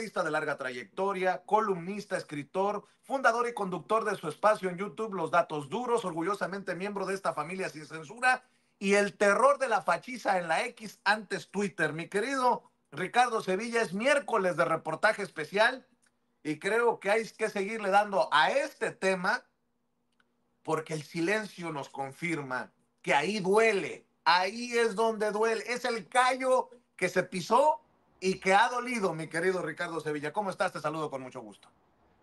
periodista de larga trayectoria, columnista, escritor, fundador y conductor de su espacio en YouTube, Los Datos Duros, orgullosamente miembro de esta familia sin censura y el terror de la fachiza en la X, antes Twitter. Mi querido Ricardo Sevilla, es miércoles de reportaje especial y creo que hay que seguirle dando a este tema porque el silencio nos confirma que ahí duele, ahí es donde duele, es el callo que se pisó y que ha dolido, mi querido Ricardo Sevilla. ¿Cómo estás? Te saludo con mucho gusto.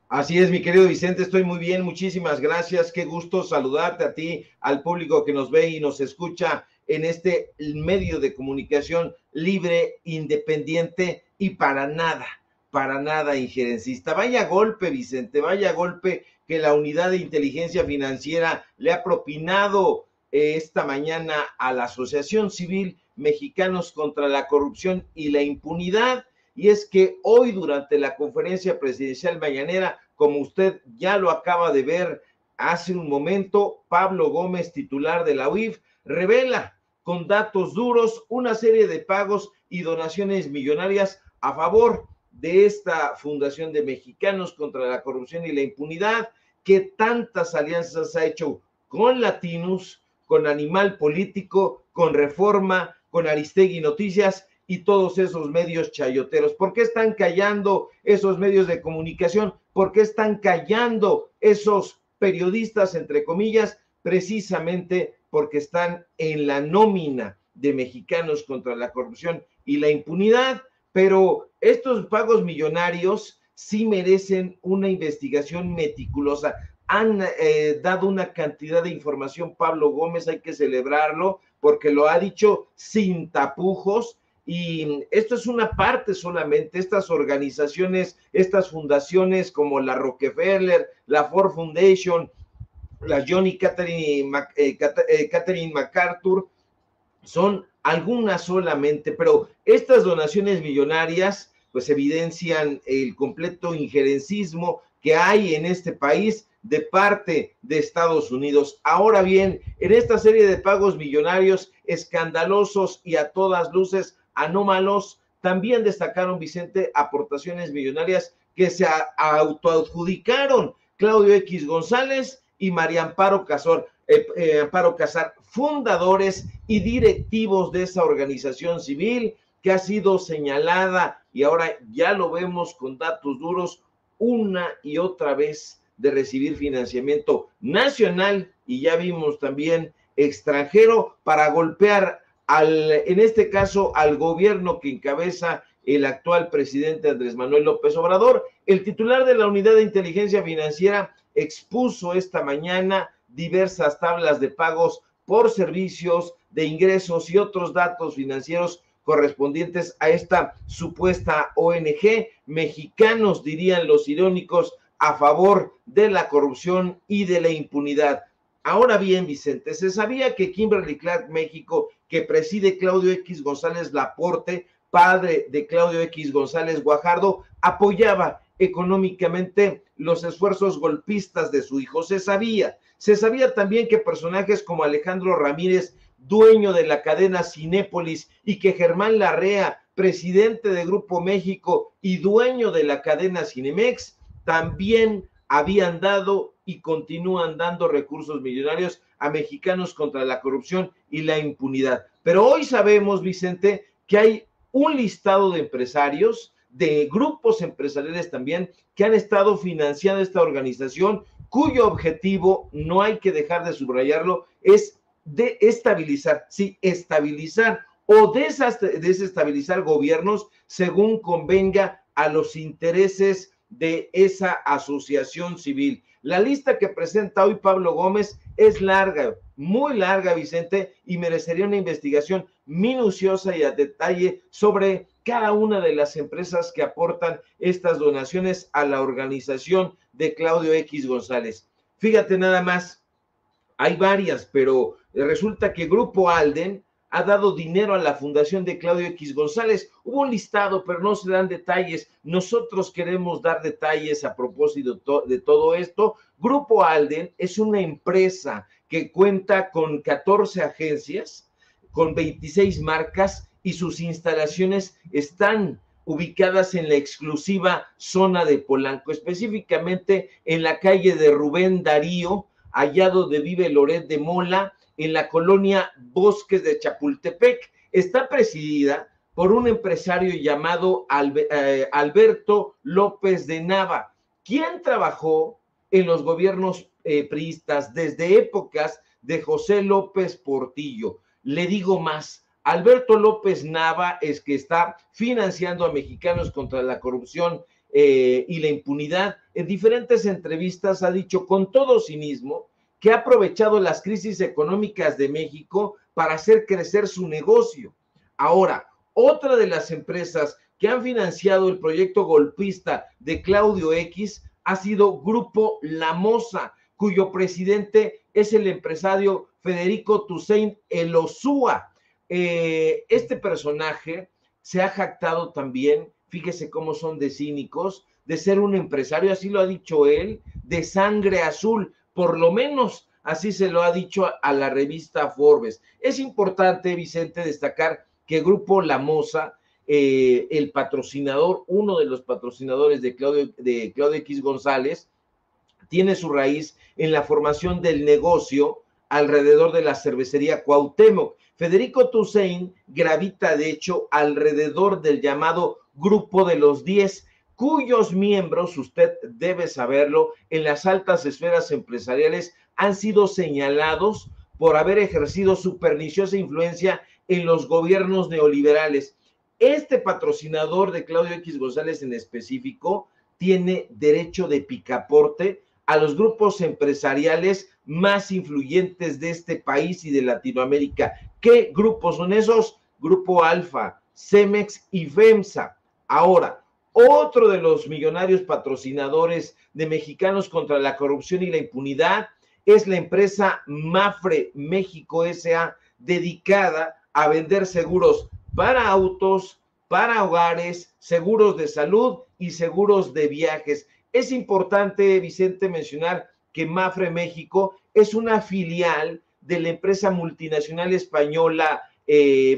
Así es, mi querido Vicente, estoy muy bien, muchísimas gracias, qué gusto saludarte a ti, al público que nos ve y nos escucha en este medio de comunicación libre, independiente y para nada injerencista. Vaya golpe, Vicente, vaya golpe que la unidad de inteligencia financiera le ha propinado esta mañana a la Asociación Civil Mexicanos contra la Corrupción y la Impunidad. Y es que hoy durante la conferencia presidencial mañanera, como usted ya lo acaba de ver hace un momento, Pablo Gómez, titular de la UIF, revela con datos duros una serie de pagos y donaciones millonarias a favor de esta Fundación de Mexicanos contra la Corrupción y la Impunidad, que tantas alianzas ha hecho con Latinus, con Animal Político, con Reforma, con Aristegui Noticias y todos esos medios chayoteros. ¿Por qué están callando esos medios de comunicación? ¿Por qué están callando esos periodistas, entre comillas? Precisamente porque están en la nómina de Mexicanos contra la Corrupción y la Impunidad. Pero estos pagos millonarios sí merecen una investigación meticulosa. Han dado una cantidad de información, Pablo Gómez, hay que celebrarlo, porque lo ha dicho sin tapujos. Y esto es una parte solamente, estas organizaciones, estas fundaciones como la Rockefeller, la Ford Foundation, la Johnny Catherine MacArthur, son algunas solamente, pero estas donaciones millonarias pues evidencian el completo injerencismo que hay en este país de parte de Estados Unidos. Ahora bien, en esta serie de pagos millonarios escandalosos y a todas luces anómalos, también destacaron, Vicente, aportaciones millonarias que se autoadjudicaron Claudio X González y María Amparo Casar, fundadores y directivos de esa organización civil que ha sido señalada, y ahora ya lo vemos con datos duros, una y otra vez de recibir financiamiento nacional y ya vimos también extranjero para golpear en este caso al gobierno que encabeza el actual presidente Andrés Manuel López Obrador. El titular de la Unidad de Inteligencia Financiera expuso esta mañana diversas tablas de pagos por servicios de ingresos y otros datos financieros correspondientes a esta supuesta ONG, mexicanos, dirían los irónicos, a favor de la corrupción y de la impunidad. Ahora bien, Vicente, se sabía que Kimberly Clark México, que preside Claudio X González Laporte, padre de Claudio X González Guajardo, apoyaba económicamente los esfuerzos golpistas de su hijo. Se sabía también que personajes como Alejandro Ramírez, dueño de la cadena Cinépolis, y que Germán Larrea, presidente de Grupo México y dueño de la cadena Cinemex, también habían dado y continúan dando recursos millonarios a Mexicanos contra la Corrupción y la Impunidad. Pero hoy sabemos, Vicente, que hay un listado de empresarios, de grupos empresariales también, que han estado financiando esta organización, cuyo objetivo, no hay que dejar de subrayarlo, es de estabilizar, sí, estabilizar o desestabilizar gobiernos según convenga a los intereses de esa asociación civil. La lista que presenta hoy Pablo Gómez es larga, muy larga, Vicente, y merecería una investigación minuciosa y a detalle sobre cada una de las empresas que aportan estas donaciones a la organización de Claudio X González. Fíjate nada más, hay varias, pero resulta que Grupo Alden ha dado dinero a la fundación de Claudio X González. Hubo un listado, pero no se dan detalles. Nosotros queremos dar detalles a propósito de todo esto. Grupo Alden es una empresa que cuenta con 14 agencias, con 26 marcas, y sus instalaciones están ubicadas en la exclusiva zona de Polanco, específicamente en la calle de Rubén Darío, allá donde vive Loret de Mola, en la colonia Bosques de Chapultepec. Está presidida por un empresario llamado Alberto López de Nava, quien trabajó en los gobiernos priistas desde épocas de José López Portillo. Le digo más, Alberto López Nava es que está financiando a Mexicanos contra la corrupción y la impunidad. En diferentes entrevistas ha dicho con todo cinismo que ha aprovechado las crisis económicas de México para hacer crecer su negocio. Ahora, otra de las empresas que han financiado el proyecto golpista de Claudio X ha sido Grupo La Moza, cuyo presidente es el empresario Federico Toussaint Elosúa. Este personaje se ha jactado también, fíjese cómo son de cínicos, de ser un empresario, así lo ha dicho él, de sangre azul, por lo menos así se lo ha dicho a la revista Forbes. Es importante, Vicente, destacar que Grupo La Moza, el patrocinador, uno de los patrocinadores de Claudio X González, tiene su raíz en la formación del negocio alrededor de la cervecería Cuauhtémoc. Federico Toussaint gravita, de hecho, alrededor del llamado Grupo de los 10, cuyos miembros, usted debe saberlo, en las altas esferas empresariales han sido señalados por haber ejercido su perniciosa influencia en los gobiernos neoliberales. Este patrocinador de Claudio X González en específico tiene derecho de picaporte a los grupos empresariales más influyentes de este país y de Latinoamérica. ¿Qué grupos son esos? Grupo Alfa, Cemex y FEMSA. Ahora, otro de los millonarios patrocinadores de Mexicanos contra la corrupción y la impunidad es la empresa Mapfre México S.A., dedicada a vender seguros para autos, para hogares, seguros de salud y seguros de viajes. Es importante, Vicente, mencionar que Mapfre México es una filial de la empresa multinacional española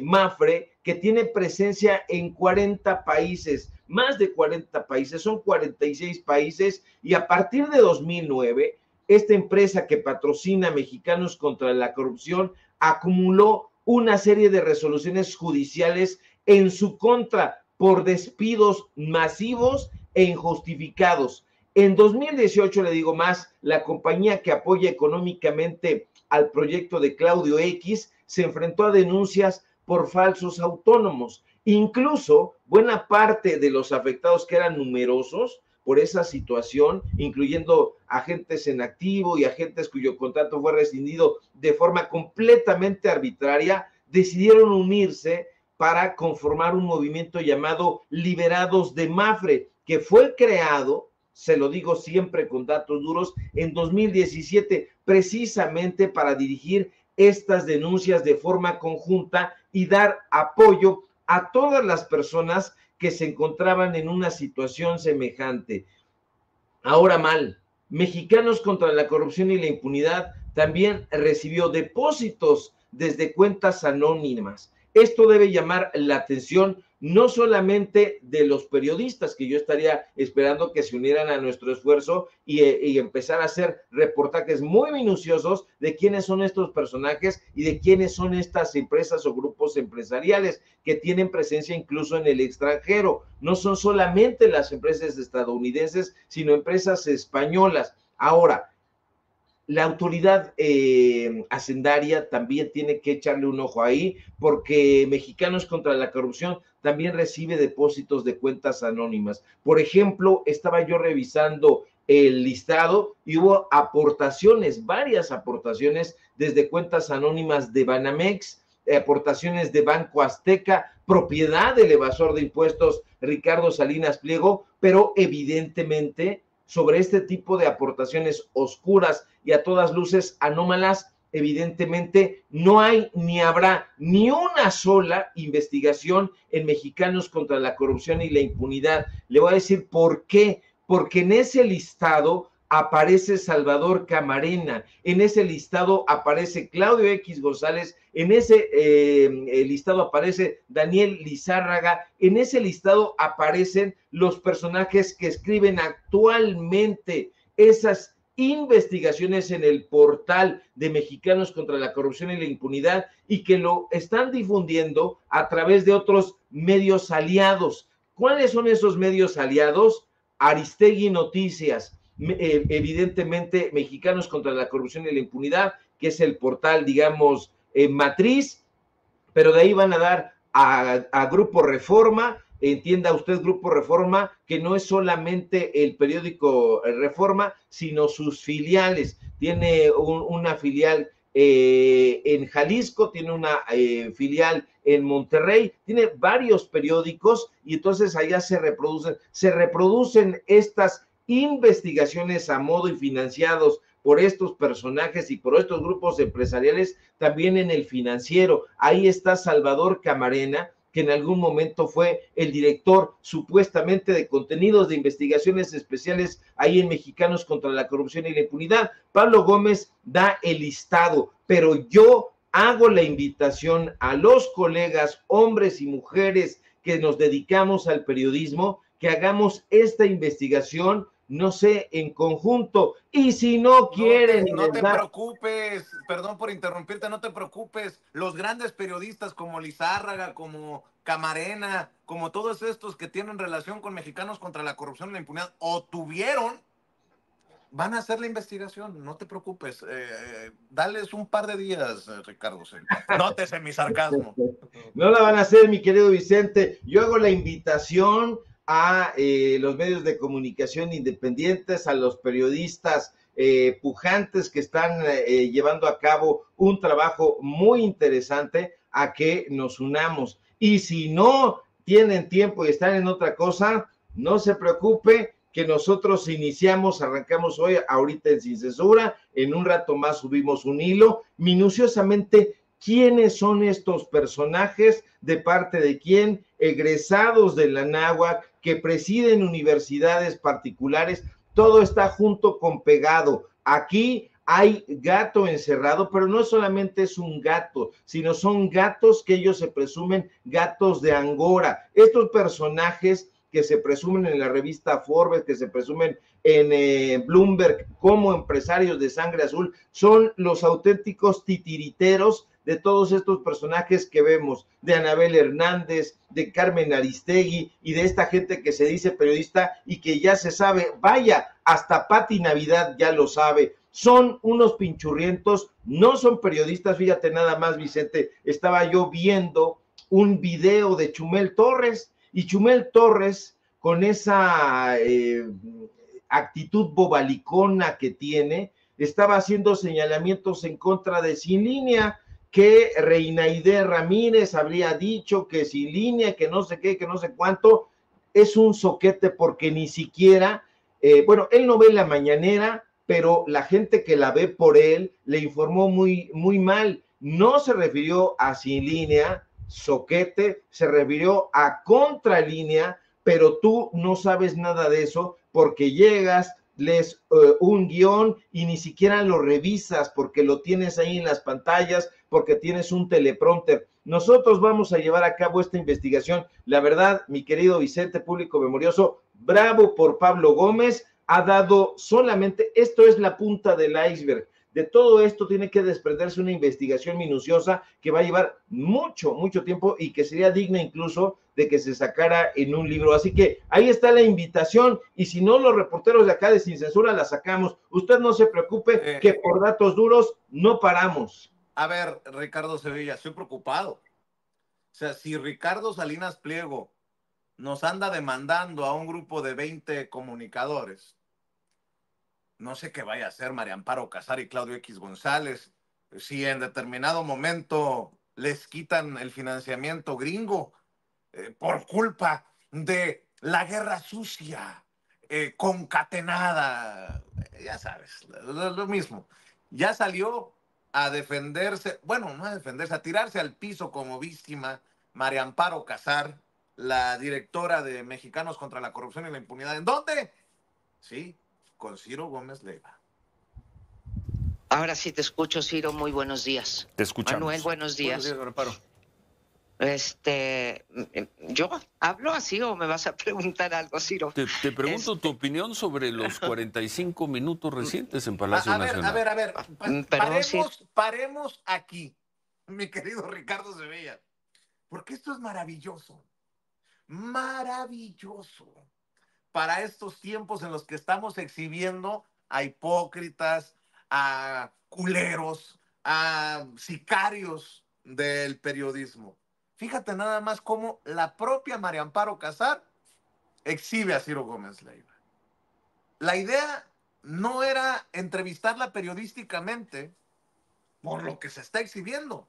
Mapfre, que tiene presencia en 40 países, más de 40 países, son 46 países, y a partir de 2009, esta empresa que patrocina a Mexicanos contra la corrupción acumuló una serie de resoluciones judiciales en su contra por despidos masivos e injustificados. En 2018, le digo más, la compañía que apoya económicamente al proyecto de Claudio X se enfrentó a denuncias por falsos autónomos. Incluso buena parte de los afectados, que eran numerosos por esa situación, incluyendo agentes en activo y agentes cuyo contrato fue rescindido de forma completamente arbitraria, decidieron unirse para conformar un movimiento llamado Liberados de Mapfre, que fue creado, se lo digo siempre con datos duros, en 2017, precisamente para dirigir estas denuncias de forma conjunta y dar apoyo a todas las personas que se encontraban en una situación semejante. Ahora mal, Mexicanos contra la corrupción y la impunidad también recibió depósitos desde cuentas anónimas. Esto debe llamar la atención no solamente de los periodistas, que yo estaría esperando que se unieran a nuestro esfuerzo y empezar a hacer reportajes muy minuciosos de quiénes son estos personajes y de quiénes son estas empresas o grupos empresariales que tienen presencia incluso en el extranjero. No son solamente las empresas estadounidenses, sino empresas españolas. Ahora, la autoridad hacendaria también tiene que echarle un ojo ahí, porque Mexicanos contra la corrupción también recibe depósitos de cuentas anónimas. Por ejemplo, estaba yo revisando el listado y hubo aportaciones, varias aportaciones desde cuentas anónimas de Banamex, aportaciones de Banco Azteca, propiedad del evasor de impuestos Ricardo Salinas Pliego, pero evidentemente sobre este tipo de aportaciones oscuras y a todas luces anómalas, evidentemente no hay ni habrá ni una sola investigación en Mexicanos contra la corrupción y la impunidad. Le voy a decir por qué. Porque en ese listado aparece Salvador Camarena, en ese listado aparece Claudio X González en ese listado aparece Daniel Lizárraga, en ese listado aparecen los personajes que escriben actualmente esas investigaciones en el portal de Mexicanos contra la Corrupción y la Impunidad y que lo están difundiendo a través de otros medios aliados. ¿Cuáles son esos medios aliados? Aristegui Noticias, evidentemente Mexicanos contra la Corrupción y la Impunidad, que es el portal, digamos, matriz, pero de ahí van a dar a Grupo Reforma. Entienda usted, Grupo Reforma, que no es solamente el periódico Reforma, sino sus filiales. Tiene una filial en Jalisco, tiene una filial en Monterrey, tiene varios periódicos y entonces allá se reproducen estas investigaciones a modo y financiados por estos personajes y por estos grupos empresariales, también en el financiero. Ahí está Salvador Camarena, que en algún momento fue el director supuestamente de contenidos de investigaciones especiales ahí en Mexicanos contra la Corrupción y la Impunidad. Pablo Gómez da el listado, pero yo hago la invitación a los colegas, hombres y mujeres que nos dedicamos al periodismo, que hagamos esta investigación, no sé, en conjunto. Y si no quieren y No les te da... preocupes, perdón por interrumpirte, no te preocupes. Los grandes periodistas como Lizárraga, como Camarena, como todos estos que tienen relación con Mexicanos contra la Corrupción y la Impunidad, o tuvieron, van a hacer la investigación, no te preocupes. Dales un par de días, Ricardo. Nótese mi sarcasmo. No la van a hacer, mi querido Vicente. Yo hago la invitación a los medios de comunicación independientes, a los periodistas pujantes que están llevando a cabo un trabajo muy interesante, a que nos unamos. Y si no tienen tiempo y están en otra cosa, no se preocupe, que nosotros iniciamos, arrancamos hoy, ahorita en Sin Censura, en un rato más subimos un hilo, minuciosamente quiénes son estos personajes, de parte de quién, egresados de la Anáhuac, que presiden universidades particulares, todo está junto con pegado. Aquí hay gato encerrado, pero no solamente es un gato, sino son gatos que ellos se presumen gatos de Angora. Estos personajes que se presumen en la revista Forbes, que se presumen en Bloomberg como empresarios de sangre azul, son los auténticos titiriteros de todos estos personajes que vemos, de Anabel Hernández, de Carmen Aristegui y de esta gente que se dice periodista y que ya se sabe, vaya, hasta Pati Navidad ya lo sabe. Son unos pinchurrientos, no son periodistas. Fíjate nada más, Vicente, estaba yo viendo un video de Chumel Torres, y Chumel Torres, con esa actitud bobalicona que tiene, estaba haciendo señalamientos en contra de Sin Línea, que Reinaide Ramírez habría dicho que Sin Línea, que no sé qué, que no sé cuánto. Es un soquete porque ni siquiera, bueno, él no ve la mañanera, pero la gente que la ve por él le informó muy, muy mal. No se refirió a Sin Línea, soquete, se refirió a Contralínea, pero tú no sabes nada de eso porque llegas, lees un guión y ni siquiera lo revisas porque lo tienes ahí en las pantallas, porque tienes un teleprompter. Nosotros vamos a llevar a cabo esta investigación. La verdad, mi querido Vicente, público memorioso, bravo por Pablo Gómez. Ha dado solamente, esto es la punta del iceberg. De todo esto tiene que desprenderse una investigación minuciosa que va a llevar mucho, mucho tiempo y que sería digna incluso de que se sacara en un libro. Así que ahí está la invitación, y si no, los reporteros de acá de Sin Censura la sacamos. Usted no se preocupe, que por datos duros no paramos. A ver, Ricardo Sevilla, estoy preocupado. O sea, si Ricardo Salinas Pliego nos anda demandando a un grupo de 20 comunicadores, no sé qué vaya a hacer María Amparo Casar y Claudio X González, si en determinado momento les quitan el financiamiento gringo por culpa de la guerra sucia, concatenada, ya sabes, lo mismo. Ya salió a defenderse, bueno, no a defenderse, a tirarse al piso como víctima María Amparo Casar, la directora de Mexicanos contra la Corrupción y la Impunidad. ¿En dónde? Sí, con Ciro Gómez Leiva. Ahora sí te escucho, Ciro. Muy buenos días. Te escuchamos. Manuel, buenos días. Buenos días, Amparo. ¿Yo hablo así o me vas a preguntar algo, Ciro? Te pregunto tu opinión sobre los 45 minutos recientes en Palacio Nacional. A ver. Perdón, Paremos aquí, mi querido Ricardo Sevilla, porque esto es maravilloso. Maravilloso. Para estos tiempos en los que estamos exhibiendo a hipócritas, a culeros, a sicarios del periodismo. Fíjate nada más cómo la propia María Amparo Casar exhibe a Ciro Gómez Leiva. La idea no era entrevistarla periodísticamente por lo que se está exhibiendo,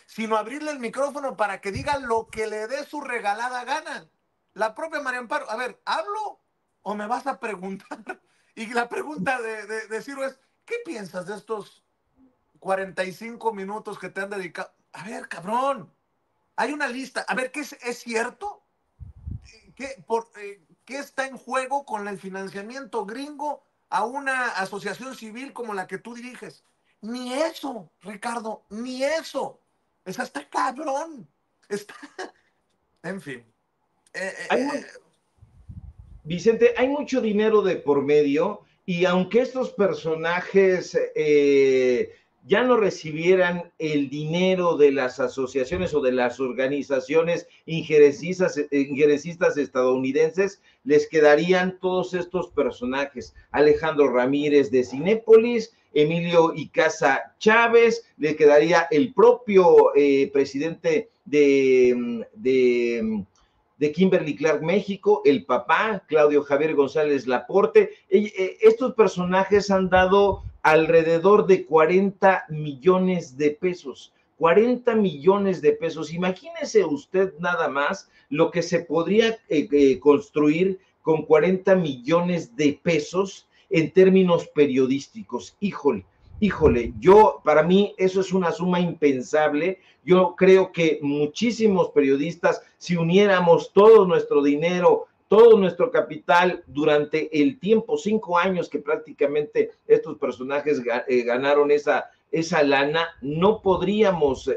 sino abrirle el micrófono para que diga lo que le dé su regalada gana. La propia María Amparo, a ver, ¿hablo o me vas a preguntar? Y la pregunta de Ciro es, ¿qué piensas de estos 45 minutos que te han dedicado? A ver, cabrón, hay una lista. A ver, ¿es cierto? ¿Qué está en juego con el financiamiento gringo a una asociación civil como la que tú diriges? Ni eso, Ricardo, ni eso. Esa está cabrón. Está... En fin. Vicente, hay mucho dinero de por medio y aunque estos personajes ya no recibieran el dinero de las asociaciones o de las organizaciones injerencistas estadounidenses, les quedarían todos estos personajes. Alejandro Ramírez de Cinépolis, Emilio Icaza Chávez, le quedaría el propio presidente de Kimberly Clark México, el papá, Claudio Javier González Laporte. Estos personajes han dado alrededor de 40 millones de pesos. 40 millones de pesos. Imagínese usted nada más lo que se podría construir con 40 millones de pesos en términos periodísticos. Híjole, para mí eso es una suma impensable. Yo creo que muchísimos periodistas, si uniéramos todo nuestro dinero, todo nuestro capital durante el tiempo, 5 años que prácticamente estos personajes ganaron esa lana, no podríamos,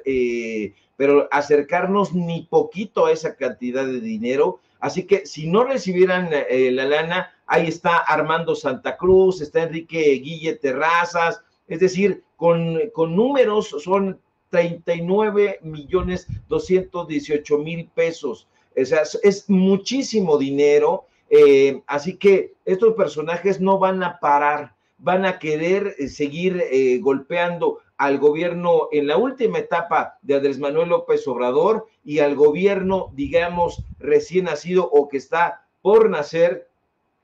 pero acercarnos ni poquito a esa cantidad de dinero. Así que si no recibieran la lana, ahí está Armando Santa Cruz, está Enrique Guille Terrazas, es decir, con números son 39,218,000 pesos. O sea, es muchísimo dinero, así que estos personajes no van a parar, van a querer seguir golpeando al gobierno en la última etapa de Andrés Manuel López Obrador y al gobierno, digamos, recién nacido o que está por nacer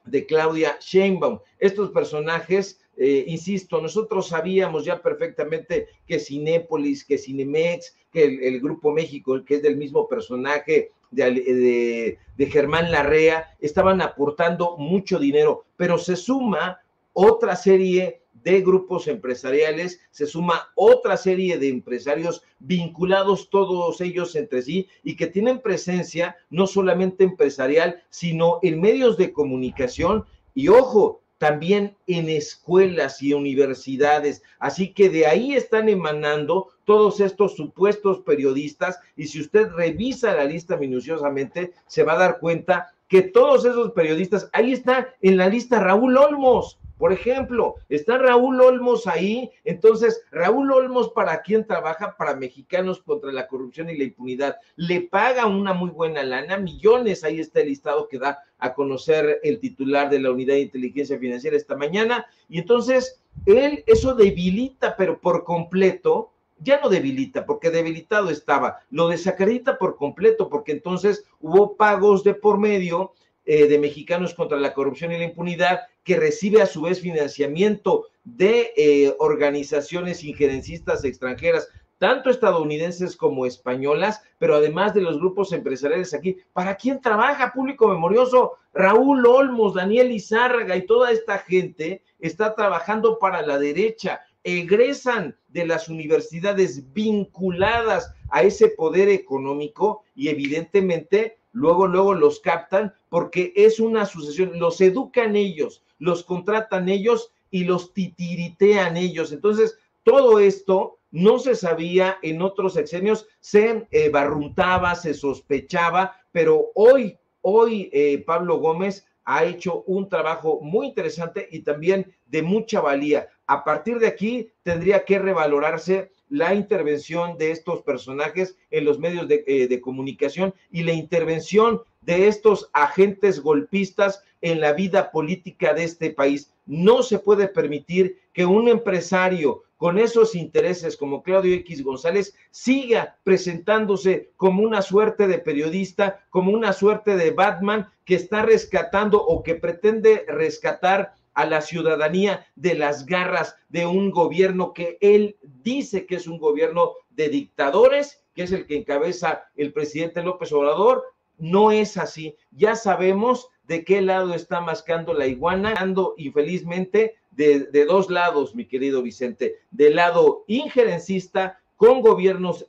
de Claudia Sheinbaum. Estos personajes, insisto, nosotros sabíamos ya perfectamente que Cinépolis, que Cinemex, que el Grupo México, que es del mismo personaje de Germán Larrea, estaban aportando mucho dinero, pero se suma otra serie de grupos empresariales, se suma otra serie de empresarios vinculados todos ellos entre sí y que tienen presencia no solamente empresarial, sino en medios de comunicación y, ojo, también en escuelas y universidades. Así que de ahí están emanando todos estos supuestos periodistas y si usted revisa la lista minuciosamente, se va a dar cuenta que todos esos periodistas, ahí está en la lista Raúl Olmos, por ejemplo, está Raúl Olmos ahí. Entonces, Raúl Olmos, ¿para quién trabaja? Para Mexicanos contra la Corrupción y la Impunidad. Le paga una muy buena lana, millones. Ahí está el listado que da a conocer el titular de la Unidad de Inteligencia Financiera esta mañana. Y entonces, él eso debilita, pero por completo, ya no debilita, porque debilitado estaba, lo desacredita por completo, porque entonces hubo pagos de por medio de Mexicanos contra la Corrupción y la Impunidad, que recibe a su vez financiamiento de organizaciones injerencistas extranjeras, tanto estadounidenses como españolas, pero además de los grupos empresariales aquí. ¿Para quién trabaja? Público memorioso, Raúl Olmos, Daniel Izárraga y toda esta gente está trabajando para la derecha, egresan de las universidades vinculadas a ese poder económico y evidentemente luego los captan porque es una sucesión, los educan ellos, los contratan ellos y los titiritean ellos. Entonces, Todo esto no se sabía en otros sexenios, se barruntaba, se sospechaba, pero hoy Pablo Gómez ha hecho un trabajo muy interesante y también de mucha valía. A partir de aquí tendría que revalorarse la intervención de estos personajes en los medios de comunicación y la intervención de estos agentes golpistas en la vida política de este país. No se puede permitir que un empresario con esos intereses como Claudio X González siga presentándose como una suerte de periodista, como una suerte de Batman que está rescatando o que pretende rescatar a la ciudadanía de las garras de un gobierno que él dice que es un gobierno de dictadores, que es el que encabeza el presidente López Obrador. No es así. Ya sabemos de qué lado está mascando la iguana, ando infelizmente de dos lados, mi querido Vicente, del lado injerencista con gobiernos,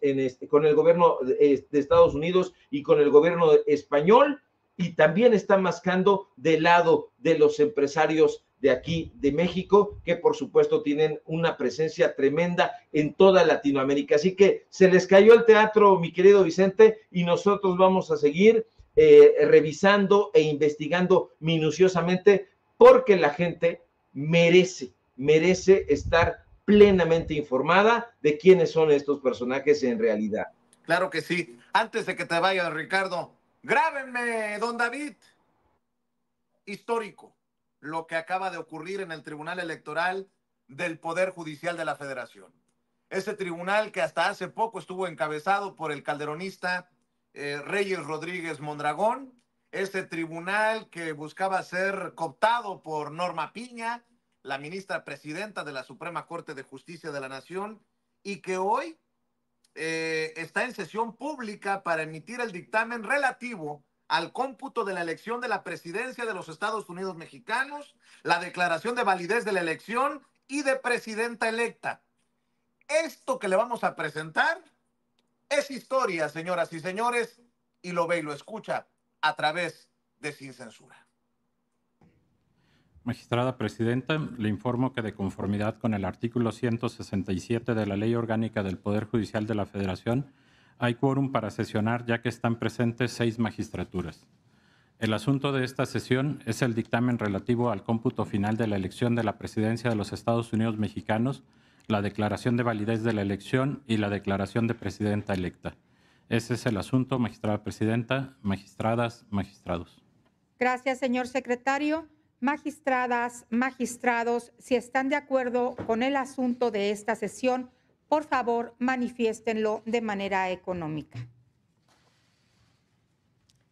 con el gobierno de Estados Unidos y con el gobierno español, y también está mascando del lado de los empresarios de aquí, de México, que por supuesto tienen una presencia tremenda en toda Latinoamérica. Así que se les cayó el teatro, mi querido Vicente, y nosotros vamos a seguir revisando e investigando minuciosamente, porque la gente merece estar plenamente informada de quiénes son estos personajes en realidad. Claro que sí. Antes de que te vayas, Ricardo, grábenme, don David. Histórico lo que acaba de ocurrir en el Tribunal Electoral del Poder Judicial de la Federación. Ese tribunal que hasta hace poco estuvo encabezado por el calderonista Reyes Rodríguez Mondragón, ese tribunal que buscaba ser cooptado por Norma Piña, la ministra presidenta de la Suprema Corte de Justicia de la Nación, y que hoy está en sesión pública para emitir el dictamen relativo al cómputo de la elección de la presidencia de los Estados Unidos mexicanos, la declaración de validez de la elección y de presidenta electa. Esto que le vamos a presentar es historia, señoras y señores, y lo ve y lo escucha a través de Sin Censura. Magistrada Presidenta, le informo que de conformidad con el artículo 167 de la Ley Orgánica del Poder Judicial de la Federación, hay quórum para sesionar ya que están presentes 6 magistraturas. El asunto de esta sesión es el dictamen relativo al cómputo final de la elección de la presidencia de los Estados Unidos mexicanos, la declaración de validez de la elección y la declaración de presidenta electa. Ese es el asunto, magistrada Presidenta, magistradas, magistrados. Gracias, señor secretario. Magistradas, magistrados, si están de acuerdo con el asunto de esta sesión, por favor, manifiéstenlo de manera económica.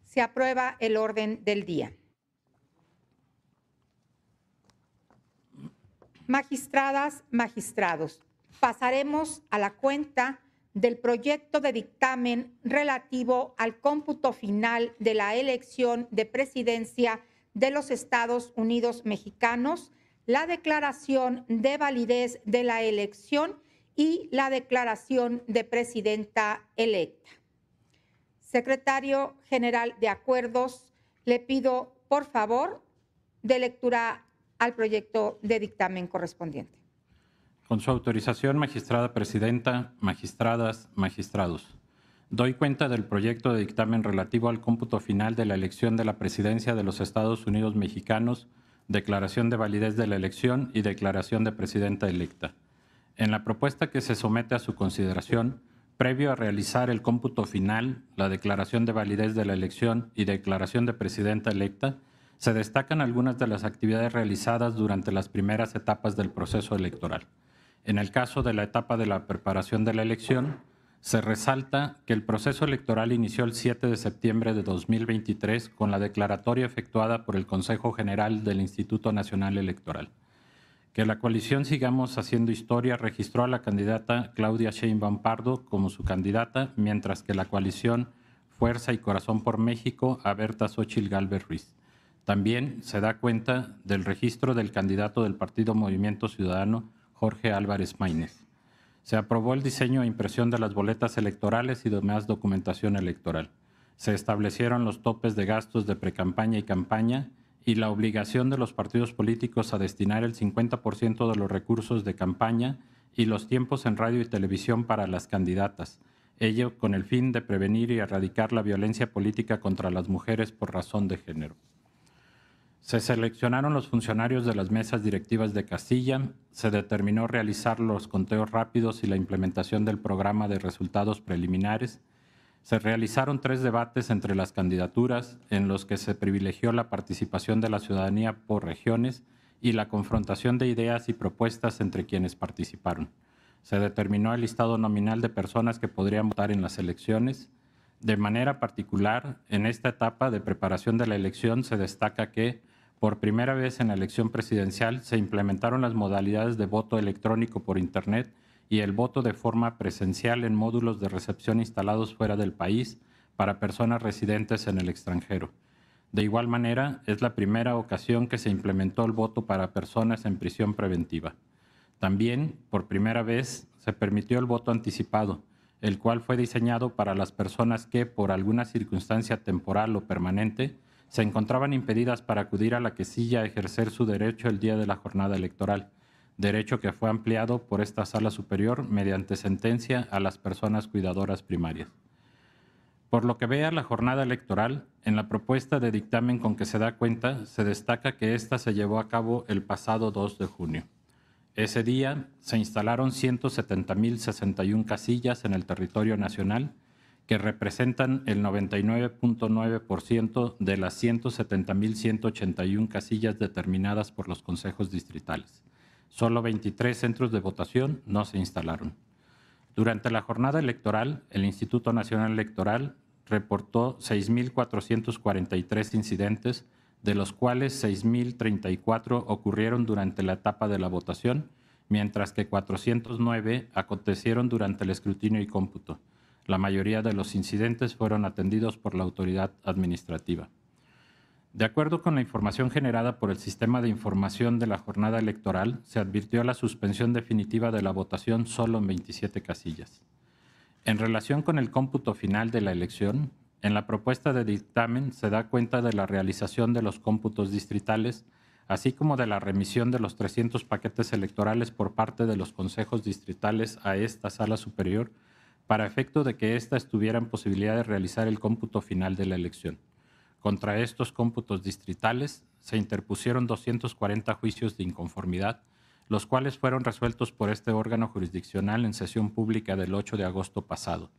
Se aprueba el orden del día. Magistradas, magistrados, pasaremos a la cuenta del proyecto de dictamen relativo al cómputo final de la elección de presidencia de los Estados Unidos mexicanos, la declaración de validez de la elección y la declaración de presidenta electa. Secretario General de Acuerdos, le pido, por favor, de lectura al proyecto de dictamen correspondiente. Con su autorización, magistrada Presidenta, magistradas, magistrados. Doy cuenta del proyecto de dictamen relativo al cómputo final de la elección de la presidencia de los Estados Unidos mexicanos, declaración de validez de la elección y declaración de presidenta electa. En la propuesta que se somete a su consideración, previo a realizar el cómputo final, la declaración de validez de la elección y declaración de presidenta electa, se destacan algunas de las actividades realizadas durante las primeras etapas del proceso electoral. En el caso de la etapa de la preparación de la elección, se resalta que el proceso electoral inició el 7 de septiembre de 2023 con la declaratoria efectuada por el Consejo General del Instituto Nacional Electoral. Que la coalición Sigamos Haciendo Historia registró a la candidata Claudia Sheinbaum Pardo como su candidata, mientras que la coalición Fuerza y Corazón por México a Berta Xóchitl Gálvez Ruiz. También se da cuenta del registro del candidato del Partido Movimiento Ciudadano, Jorge Álvarez Maínez. Se aprobó el diseño e impresión de las boletas electorales y demás documentación electoral. Se establecieron los topes de gastos de precampaña y campaña y la obligación de los partidos políticos a destinar el 50% de los recursos de campaña y los tiempos en radio y televisión para las candidatas, ello con el fin de prevenir y erradicar la violencia política contra las mujeres por razón de género. Se seleccionaron los funcionarios de las mesas directivas de Castilla, se determinó realizar los conteos rápidos y la implementación del programa de resultados preliminares. Se realizaron 3 debates entre las candidaturas en los que se privilegió la participación de la ciudadanía por regiones y la confrontación de ideas y propuestas entre quienes participaron. Se determinó el listado nominal de personas que podrían votar en las elecciones. De manera particular, en esta etapa de preparación de la elección se destaca que, por primera vez en la elección presidencial, se implementaron las modalidades de voto electrónico por Internet y el voto de forma presencial en módulos de recepción instalados fuera del país para personas residentes en el extranjero. De igual manera, es la primera ocasión que se implementó el voto para personas en prisión preventiva. También, por primera vez, se permitió el voto anticipado, el cual fue diseñado para las personas que, por alguna circunstancia temporal o permanente, se encontraban impedidas para acudir a la casilla a ejercer su derecho el día de la jornada electoral, derecho que fue ampliado por esta Sala Superior mediante sentencia a las personas cuidadoras primarias. Por lo que vea la jornada electoral, en la propuesta de dictamen con que se da cuenta, se destaca que esta se llevó a cabo el pasado 2 de junio. Ese día se instalaron 170.061 casillas en el territorio nacional, que representan el 99.9% de las 170.181 casillas determinadas por los consejos distritales. Solo 23 centros de votación no se instalaron. Durante la jornada electoral, el Instituto Nacional Electoral reportó 6.443 incidentes, de los cuales 6.034 ocurrieron durante la etapa de la votación, mientras que 409 acontecieron durante el escrutinio y cómputo. La mayoría de los incidentes fueron atendidos por la autoridad administrativa. De acuerdo con la información generada por el Sistema de Información de la Jornada Electoral, se advirtió la suspensión definitiva de la votación solo en 27 casillas. En relación con el cómputo final de la elección, en la propuesta de dictamen se da cuenta de la realización de los cómputos distritales, así como de la remisión de los 300 paquetes electorales por parte de los consejos distritales a esta Sala Superior, para efecto de que ésta estuviera en posibilidad de realizar el cómputo final de la elección. Contra estos cómputos distritales se interpusieron 240 juicios de inconformidad, los cuales fueron resueltos por este órgano jurisdiccional en sesión pública del 8 de agosto pasado.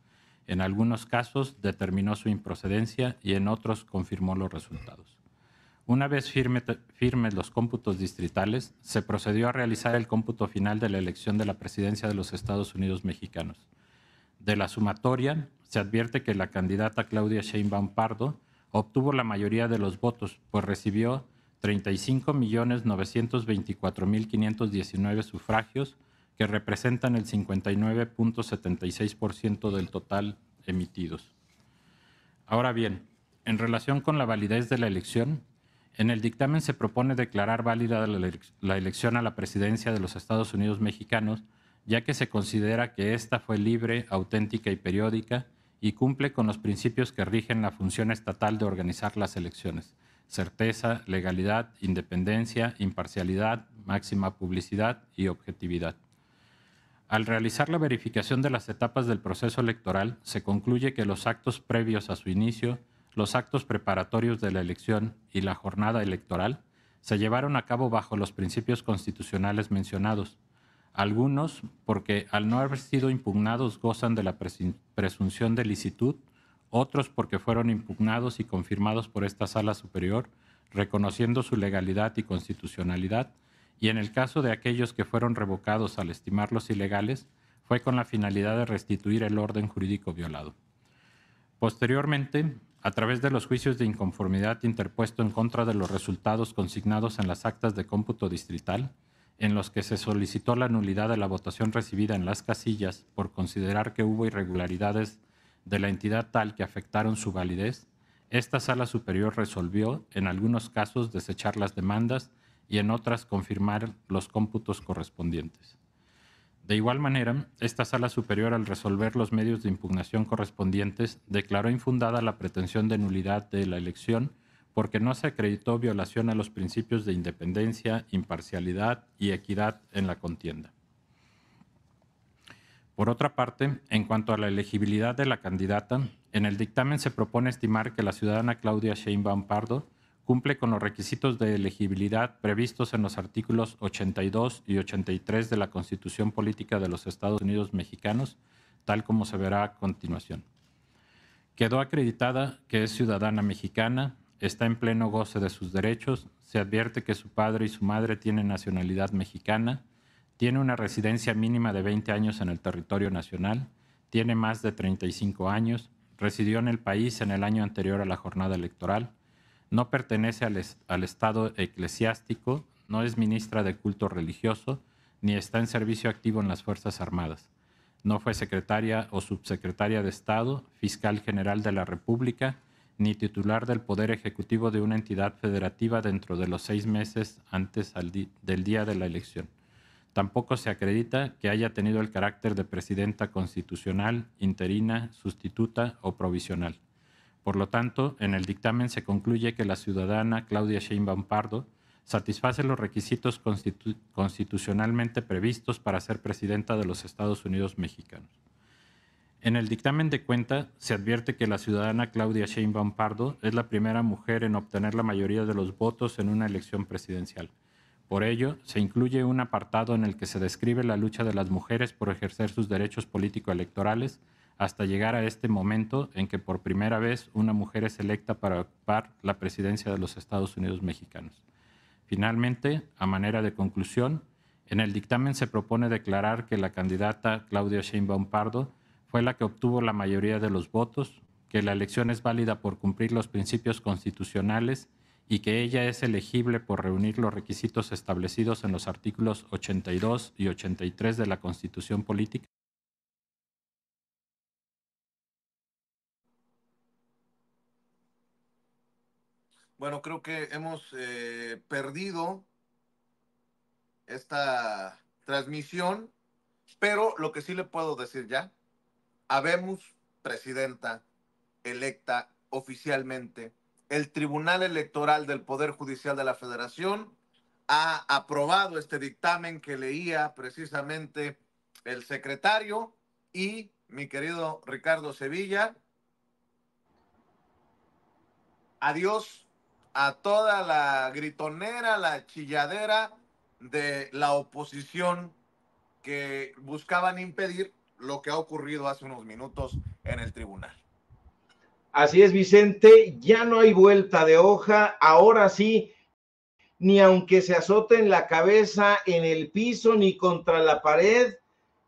En algunos casos determinó su improcedencia y en otros confirmó los resultados. Una vez firmes los cómputos distritales, se procedió a realizar el cómputo final de la elección de la presidencia de los Estados Unidos mexicanos. De la sumatoria, se advierte que la candidata Claudia Sheinbaum Pardo obtuvo la mayoría de los votos, pues recibió 35.924.519 sufragios, que representan el 59.76% del total emitidos. Ahora bien, en relación con la validez de la elección, en el dictamen se propone declarar válida la elección a la presidencia de los Estados Unidos mexicanos, ya que se considera que ésta fue libre, auténtica y periódica y cumple con los principios que rigen la función estatal de organizar las elecciones: certeza, legalidad, independencia, imparcialidad, máxima publicidad y objetividad. Al realizar la verificación de las etapas del proceso electoral, se concluye que los actos previos a su inicio, los actos preparatorios de la elección y la jornada electoral se llevaron a cabo bajo los principios constitucionales mencionados. Algunos, porque al no haber sido impugnados gozan de la presunción de licitud, otros porque fueron impugnados y confirmados por esta Sala Superior, reconociendo su legalidad y constitucionalidad, y en el caso de aquellos que fueron revocados al estimarlos ilegales, fue con la finalidad de restituir el orden jurídico violado. Posteriormente, a través de los juicios de inconformidad interpuesto en contra de los resultados consignados en las actas de cómputo distrital, en los que se solicitó la nulidad de la votación recibida en las casillas por considerar que hubo irregularidades de la entidad tal que afectaron su validez, esta Sala Superior resolvió, en algunos casos, desechar las demandas y en otras confirmar los cómputos correspondientes. De igual manera, esta Sala Superior, al resolver los medios de impugnación correspondientes, declaró infundada la pretensión de nulidad de la elección porque no se acreditó violación a los principios de independencia, imparcialidad y equidad en la contienda. Por otra parte, en cuanto a la elegibilidad de la candidata, en el dictamen se propone estimar que la ciudadana Claudia Sheinbaum Pardo cumple con los requisitos de elegibilidad previstos en los artículos 82 y 83 de la Constitución Política de los Estados Unidos Mexicanos, tal como se verá a continuación. Quedó acreditada que es ciudadana mexicana, está en pleno goce de sus derechos, se advierte que su padre y su madre tienen nacionalidad mexicana, tiene una residencia mínima de 20 años en el territorio nacional, tiene más de 35 años, residió en el país en el año anterior a la jornada electoral, no pertenece al Estado eclesiástico, no es ministra de culto religioso, ni está en servicio activo en las Fuerzas Armadas. No fue secretaria o subsecretaria de Estado, fiscal general de la República, ni titular del Poder Ejecutivo de una entidad federativa dentro de los 6 meses antes del día de la elección. Tampoco se acredita que haya tenido el carácter de presidenta constitucional, interina, sustituta o provisional. Por lo tanto, en el dictamen se concluye que la ciudadana Claudia Sheinbaum Pardo satisface los requisitos constitucionalmente previstos para ser presidenta de los Estados Unidos mexicanos. En el dictamen de cuenta se advierte que la ciudadana Claudia Sheinbaum Pardo es la primera mujer en obtener la mayoría de los votos en una elección presidencial. Por ello, se incluye un apartado en el que se describe la lucha de las mujeres por ejercer sus derechos político-electorales hasta llegar a este momento en que por primera vez una mujer es electa para ocupar la presidencia de los Estados Unidos mexicanos. Finalmente, a manera de conclusión, en el dictamen se propone declarar que la candidata Claudia Sheinbaum Pardo fue la que obtuvo la mayoría de los votos, que la elección es válida por cumplir los principios constitucionales y que ella es elegible por reunir los requisitos establecidos en los artículos 82 y 83 de la Constitución Política. Bueno, creo que hemos perdido esta transmisión, pero lo que sí le puedo decir ya, habemos presidenta electa oficialmente. El Tribunal Electoral del Poder Judicial de la Federación ha aprobado este dictamen que leía precisamente el secretario y mi querido Ricardo Sevilla. Adiós a toda la gritonera, la chilladera de la oposición que buscaban impedir lo que ha ocurrido hace unos minutos en el tribunal. Así es, Vicente, ya no hay vuelta de hoja, ahora sí, ni aunque se azoten la cabeza en el piso ni contra la pared,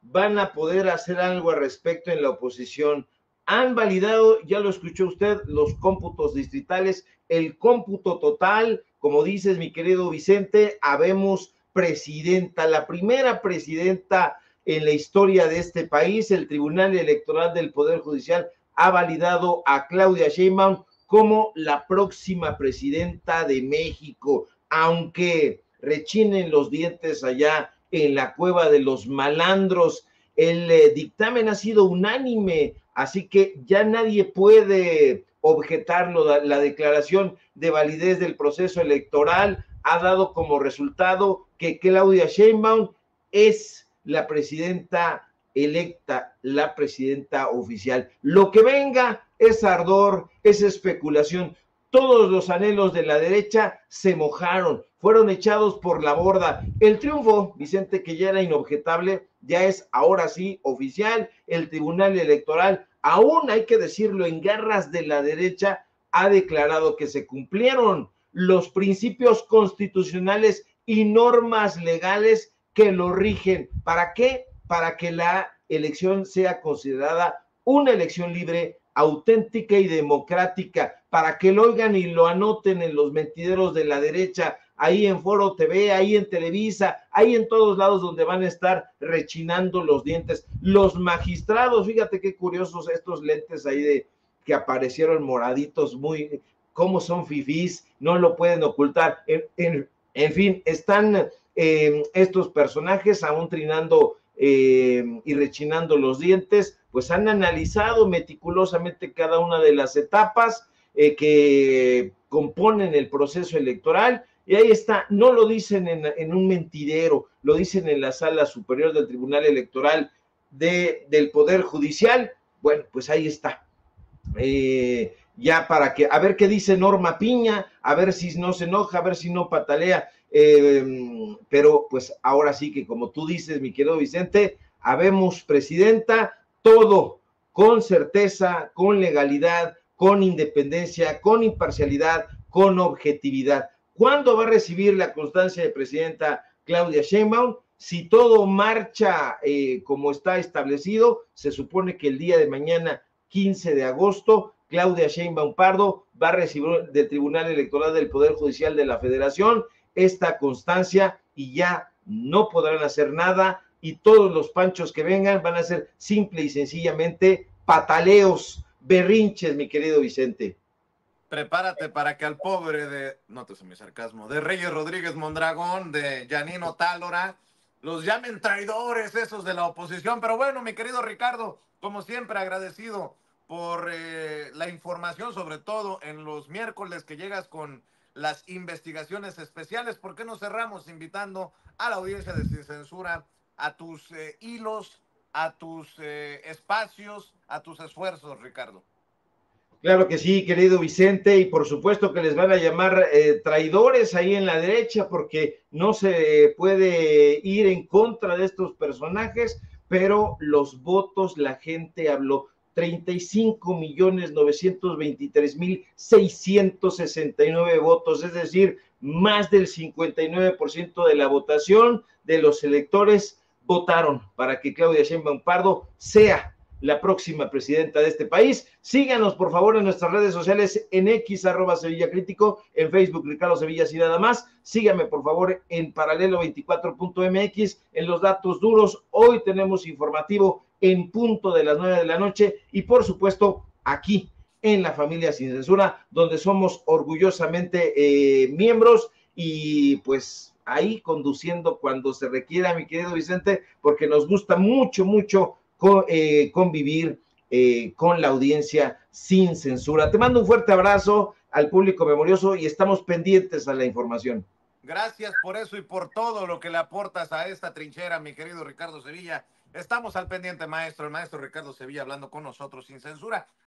van a poder hacer algo al respecto en la oposición. Han validado, ya lo escuchó usted, los cómputos distritales, el cómputo total, como dices, mi querido Vicente, habemos presidenta, la primera presidenta en la historia de este país. El Tribunal Electoral del Poder Judicial ha validado a Claudia Sheinbaum como la próxima presidenta de México, aunque rechinen los dientes allá en la cueva de los malandros. El dictamen ha sido unánime, así que ya nadie puede objetarlo. La declaración de validez del proceso electoral ha dado como resultado que Claudia Sheinbaum es la presidenta electa, la presidenta oficial. Lo que venga es ardor, es especulación. Todos los anhelos de la derecha se mojaron, fueron echados por la borda. El triunfo, Vicente, que ya era inobjetable, ya es ahora sí oficial. El Tribunal Electoral, aún hay que decirlo, en garras de la derecha, ha declarado que se cumplieron los principios constitucionales y normas legales que lo rigen. ¿Para qué? Para que la elección sea considerada una elección libre, auténtica y democrática, para que lo oigan y lo anoten en los mentideros de la derecha, ahí en Foro TV, ahí en Televisa, ahí en todos lados donde van a estar rechinando los dientes. Los magistrados, fíjate qué curiosos estos lentes ahí de que aparecieron moraditos, muy, cómo son fifís, no lo pueden ocultar. En fin, están estos personajes aún trinando y rechinando los dientes, pues han analizado meticulosamente cada una de las etapas que componen el proceso electoral, y ahí está. No lo dicen en un mentidero, lo dicen en la Sala Superior del Tribunal Electoral. del Poder Judicial. Bueno, pues ahí está. Ya para que, a ver qué dice Norma Piña, a ver si no se enoja, a ver si no patalea, pero pues ahora sí que como tú dices, mi querido Vicente, habemos presidenta, todo con certeza, con legalidad, con independencia, con imparcialidad, con objetividad. ¿Cuándo va a recibir la constancia de presidenta Claudia Sheinbaum? Si todo marcha como está establecido, se supone que el día de mañana, 15 de agosto, Claudia Sheinbaum Pardo va a recibir del Tribunal Electoral del Poder Judicial de la Federación esta constancia y ya no podrán hacer nada y todos los panchos que vengan van a ser simple y sencillamente pataleos, berrinches, mi querido Vicente. Prepárate para que al pobre de, no te sé mi sarcasmo, de Reyes Rodríguez Mondragón, de Janino Tálora, los llamen traidores esos de la oposición. Pero bueno, mi querido Ricardo, como siempre agradecido por la información, sobre todo en los miércoles que llegas con las investigaciones especiales. ¿Por qué no cerramos invitando a la audiencia de Sin Censura a tus hilos, a tus espacios, a tus esfuerzos, Ricardo? Claro que sí, querido Vicente, y por supuesto que les van a llamar traidores ahí en la derecha, porque no se puede ir en contra de estos personajes, pero los votos, la gente habló. 35.923.669 votos, es decir, más del 59% de la votación de los electores votaron para que Claudia Sheinbaum Pardo sea la próxima presidenta de este país. Síganos, por favor, en nuestras redes sociales, en X, @SevillaCrítico, en Facebook, Ricardo Sevillas y nada más. Síganme, por favor, en paralelo24.mx, en los datos duros. Hoy tenemos informativo en punto de las 9 de la noche y, por supuesto, aquí en La Familia Sin Censura, donde somos orgullosamente miembros y, pues, ahí conduciendo cuando se requiera, mi querido Vicente, porque nos gusta mucho, mucho convivir con la audiencia sin censura. Te mando un fuerte abrazo al público memorioso y estamos pendientes a la información. Gracias por eso y por todo lo que le aportas a esta trinchera, mi querido Ricardo Sevilla. Estamos al pendiente, maestro. El maestro Ricardo Sevilla hablando con nosotros sin censura.